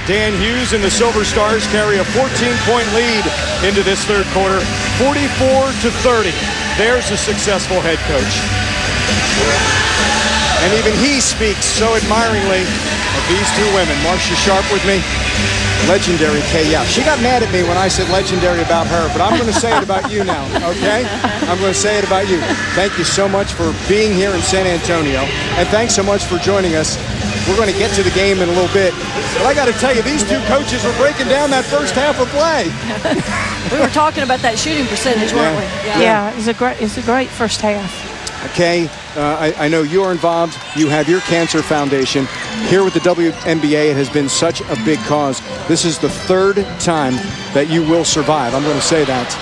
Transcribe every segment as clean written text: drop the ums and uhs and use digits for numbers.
Dan Hughes and the Silver Stars carry a 14-point lead into this third quarter, 44-30. There's a successful head coach. And even he speaks so admiringly of these two women. Marcia Sharp with me. Legendary Kay. Yeah, she got mad at me when I said legendary about her, but I'm going to say it about you now, okay? I'm going to say it about you. Thank you so much for being here in San Antonio, and thanks so much for joining us. We're going to get to the game in a little bit, but I got to tell you, these two coaches were breaking down that first half of play. We were talking about that shooting percentage, weren't we? Yeah, it was a great first half. Okay, I know you're involved. You have your Cancer Foundation. Here with the WNBA, it has been such a big cause. This is the third time that you will survive. I'm going to say that.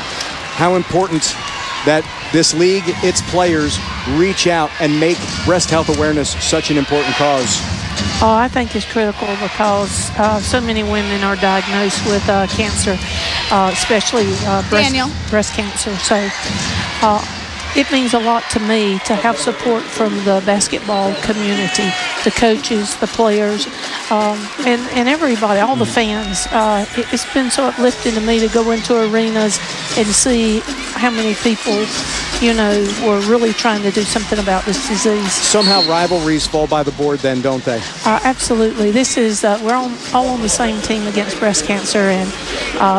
How important that this league, its players, reach out and make breast health awareness such an important cause. Oh, I think it's critical because so many women are diagnosed with cancer, especially breast cancer. So it means a lot to me to have support from the basketball community, the coaches, the players, and everybody, all the fans. It's been so uplifting to me to go into arenas and see how many people, you know, were really trying to do something about this disease. Somehow rivalries fall by the board then, don't they? Absolutely. This is, we're all on the same team against breast cancer, and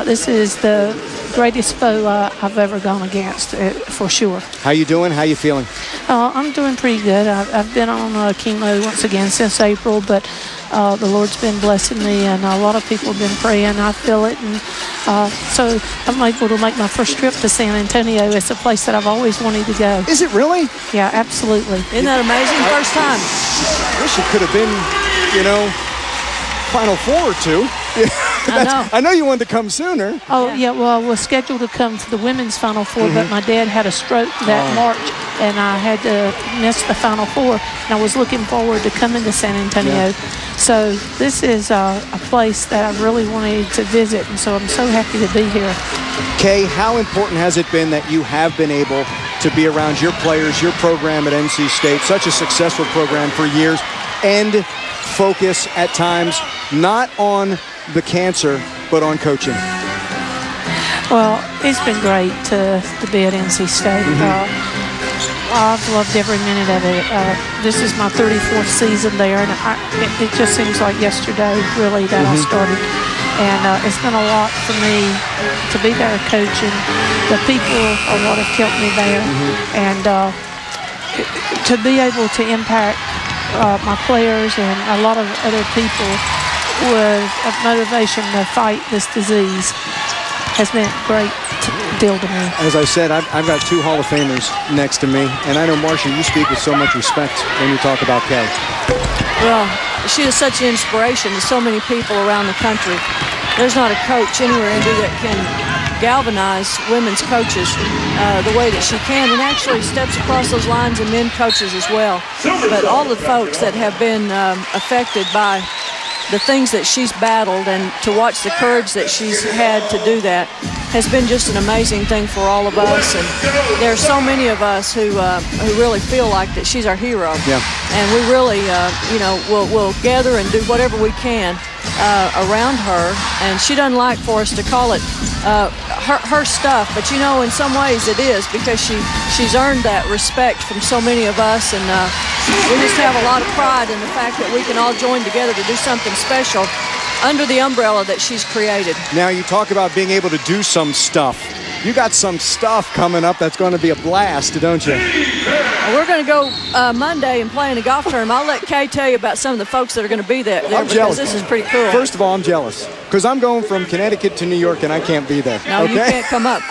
this is the greatest foe I've ever gone against, for sure. How you doing? How you feeling? I'm doing pretty good. I've been on chemo once again since April, but the Lord's been blessing me, and a lot of people have been praying. I feel it, and so I'm able to make my first trip to San Antonio. It's a place that I've always wanted to go. Is it really? Yeah, absolutely. Isn't that amazing? First time. Wish it could have been, you know, Final Four or two. I know you wanted to come sooner. Oh, yeah. Well, I was scheduled to come to the women's Final Four, but my dad had a stroke that March, and I had to miss the Final Four. And I was looking forward to coming to San Antonio. So this is a place that I really wanted to visit, and so I'm so happy to be here. Kay, how important has it been that you have been able to be around your players, your program at NC State, such a successful program for years, and focus at times not on the cancer, but on coaching? Well, it's been great to be at NC State. I've loved every minute of it. This is my 34th season there, and it just seems like yesterday, really, that I started. And it's been a lot for me to be there coaching. The people are what have kept me there. And to be able to impact my players and a lot of other people with a motivation to fight this disease has been a great deal to me. As I said, I've got two Hall of Famers next to me, and I know, Marcia, you speak with so much respect when you talk about Kay. Well, she is such an inspiration to so many people around the country. There's not a coach anywhere in Indy that can galvanize women's coaches the way that she can, and actually steps across those lines in men coaches as well. But all the folks that have been affected by the things that she's battled, and to watch the courage that she's had to do that has been just an amazing thing for all of us. And there are so many of us who really feel like that she's our hero. Yeah. And we really, we'll gather and do whatever we can around her. And she doesn't like for us to call it her stuff, but you know, in some ways it is, because she's earned that respect from so many of us, and we just have a lot of pride in the fact that we can all join together to do something special under the umbrella that she's created. Now, you talk about being able to do some stuff. You got some stuff coming up that's going to be a blast, don't you? We're going to go Monday and play in a golf tournament. I'll let Kay tell you about some of the folks that are going to be there. I'm jealous. This is pretty cool. First of all, I'm jealous because I'm going from Connecticut to New York and I can't be there. No, you can't come up.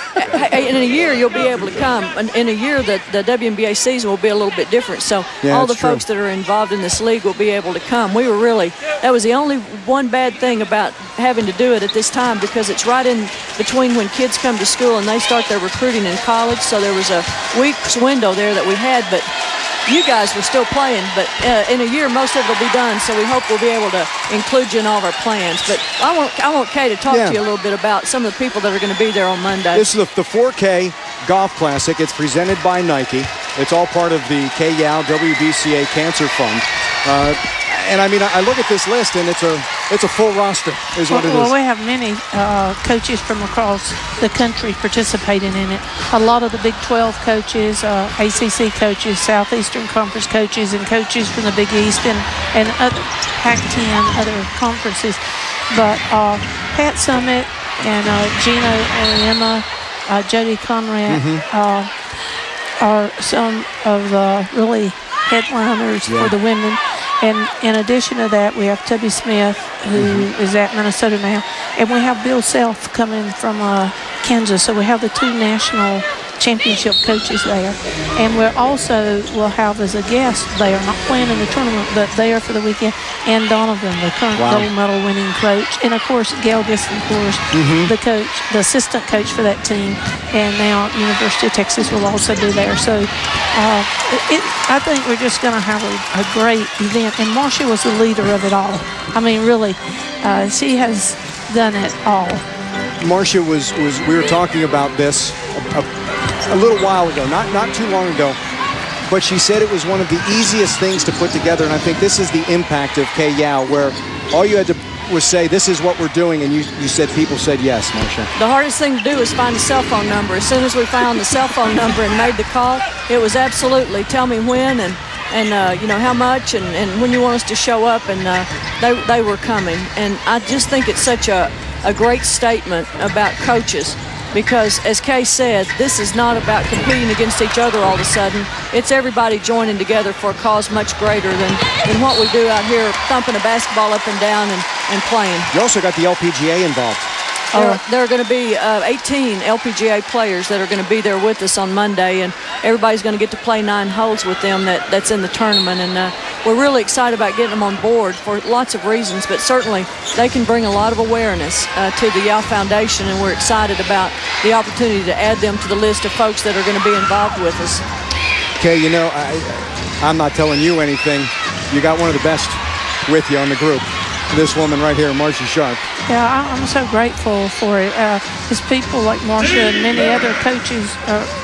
In a year, you'll be able to come. In a year, the WNBA season will be a little bit different. So all the folks that are involved in this league will be able to come. That was the only one bad thing about having to do it at this time, because it's right in between when kids come to school and they start their recruiting in college. So there was a week's window there that we had, but you guys were still playing. But in a year, most of it will be done, so we hope we'll be able to include you in all of our plans. But I want Kay to talk to you a little bit about some of the people that are going to be there on Monday. This is the 4K Golf Classic. It's presented by Nike. It's all part of the K-Yao WBCA Cancer Fund. And I mean, I look at this list, and it's it's a full roster, is what it is. Well, we have many coaches from across the country participating in it. A lot of the Big 12 coaches, ACC coaches, Southeastern Conference coaches, and coaches from the Big East and other Pac-10, other conferences. But Pat Summit and Gino and Emma, Jody Conrad are some of the really headliners for the women. And in addition to that, we have Tubby Smith, who is at Minnesota now, and we have Bill Self coming from Kansas. So we have the two national championship coaches there. And we're also will have as a guest there, not playing in the tournament, but there for the weekend, Ann Donovan, the current gold medal winning coach. And of course, Gail Gisson, of course, the coach, the assistant coach for that team. And now University of Texas will also be there. So I think we're just going to have a great event. And Marcia was the leader of it all. I mean, really, she has done it all. Marcia was we were talking about this a little while ago, not too long ago, but she said it was one of the easiest things to put together, and I think this is the impact of Kay Yow, where all you had to was say, this is what we're doing, and you said people said yes, Marcia. The hardest thing to do is find a cell phone number. As soon as we found the cell phone number and made the call, it was absolutely tell me when and you know, how much and when you want us to show up, and they were coming. And I just think it's such a great statement about coaches, because as Kay said, this is not about competing against each other all of a sudden. It's everybody joining together for a cause much greater than what we do out here, thumping a basketball up and down and playing. You also got the LPGA involved. There are going to be 18 LPGA players that are going to be there with us on Monday, and everybody's going to get to play 9 holes with them that's in the tournament. And we're really excited about getting them on board for lots of reasons, but certainly they can bring a lot of awareness to the Yow Foundation, and we're excited about the opportunity to add them to the list of folks that are going to be involved with us. Kay, you know, I'm not telling you anything. You got one of the best with you on the group. This woman right here, Marcia Sharp. Yeah, I'm so grateful for it. There's people like Marcia and many other coaches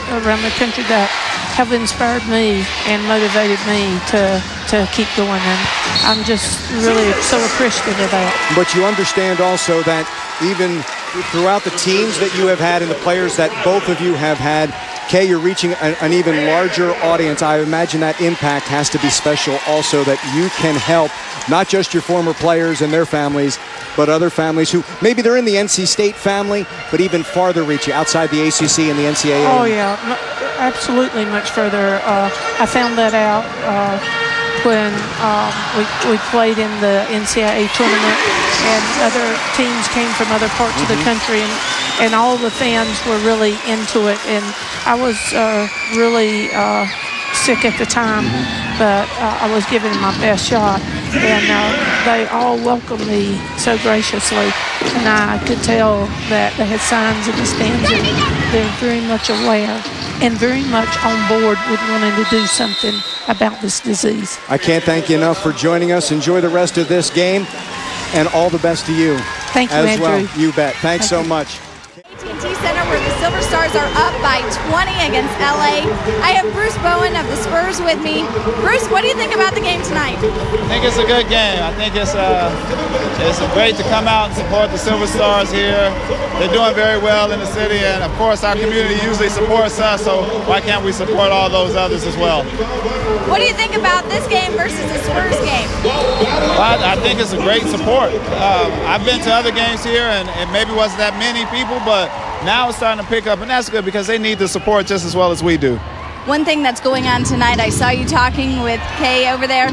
around the country that have inspired me and motivated me to keep going. And I'm just really so appreciative of that. But you understand also that even throughout the teams that you have had and the players that both of you have had, Kay, you're reaching an even larger audience. I imagine that impact has to be special also, that you can help not just your former players and their families, but other families who maybe they're in the NC State family, but even farther reaching outside the ACC and the NCAA. Oh, yeah, absolutely much further. I found that out when we played in the NCAA tournament, and other teams came from other parts of the country, and all the fans were really into it. And I was really sick at the time, but I was giving it my best shot, and they all welcomed me so graciously, and I could tell that they had signs in the stands, and they're very much aware and very much on board with wanting to do something about this disease. I can't thank you enough for joining us. Enjoy the rest of this game, and all the best to you. Thank you, as Andrew. well. You bet. Thanks so much. AT&T Center, where the Silver Stars are up by 20 against LA. I have Bruce Bowen of the Spurs with me. Bruce, what do you think about the game tonight? I think it's a good game. I think it's great to come out and support the Silver Stars here. They're doing very well in the city, and of course our community usually supports us, so why can't we support all those others as well? What do you think about this game versus the Spurs game? Well, I think it's a great support. I've been to other games here, and it maybe wasn't that many people, but now it's starting to pick up, and that's good because they need the support just as well as we do. One thing that's going on tonight, I saw you talking with Kay over there,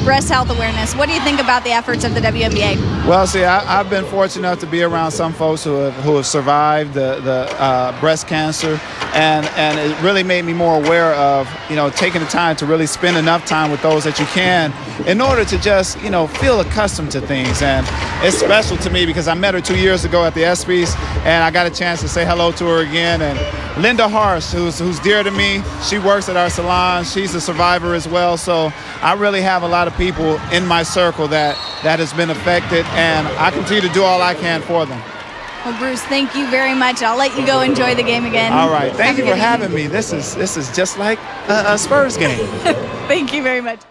breast health awareness. What do you think about the efforts of the WNBA? Well, see, I've been fortunate enough to be around some folks who have survived the breast cancer, and it really made me more aware of, you know, taking the time to really spend enough time with those that you can in order to just, you know, feel accustomed to things. And it's special to me because I met her 2 years ago at the ESPYs, and I got a chance to say hello to her again. And Linda Harsh, who's dear to me, she works at our salon. She's a survivor as well. So I really have a lot of people in my circle that has been affected, and I continue to do all I can for them. Well, Bruce, thank you very much. I'll let you go enjoy the game again. All right. Thank you for having me. This is just like a Spurs game. Thank you very much.